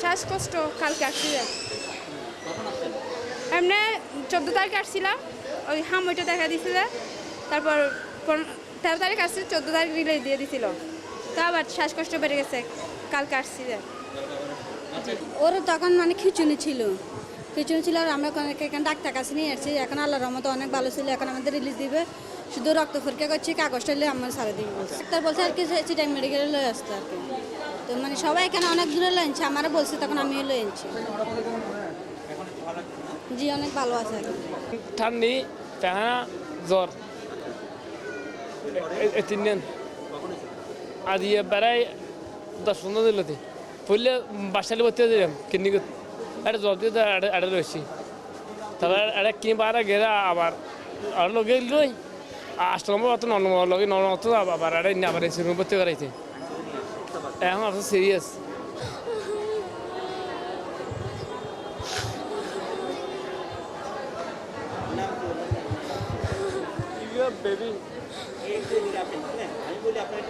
শ্বাসকষ্ট কালকে আসছিলাম এমনি 14 তারিখে আসছিলাম ওই ওইটা দেখা দিছিল তারপর 13 তারিখ আসছে 14 তারিখ রিলিজ দিয়ে দিছিল তা আবার শ্বাসকষ্ট বেড়ে গেছে কালকে আসছিলাম ওর তখন মানে খিচুনি ছিল আর আমরা এখানে ডাক্তার কাছে নিয়ে আসছি এখন আল্লাহর রহমতে অনেক ভালো ছিল এখন আমাদের রিলিজ দিবে শুধু রক্ত পরীক্ষা করছি কাগজটা হলে আমার সারা দিবে ডাক্তার বলছে আর কি চিটাই মেডিকেলে লয়ে আসতে আর কি তো মানে সবাই এখানে অনেক দূরে লয়েছি আমারও বলছে তখন আমিও লয়ে আনছি জি অনেক ভালো আছে এখন ঠান্ডি পেহানা জ্বর তিন দিন আজ বেড়াই 10-15 দিন লতি পড়লে বাসালে ভর্তি হয়ে দিলাম কিডনি একটা জ্বর দিয়ে এটা রয়েছি তারপর এটা কিনবার গেলে আবার আর লগে লই 8 নম্বর অত 9 নম্বর লগে 9 অত আবার এটা আবার এসে রুম ভর্তি করাইছে এখন অত সিরিয়াস বেবি আমি বলি আপনার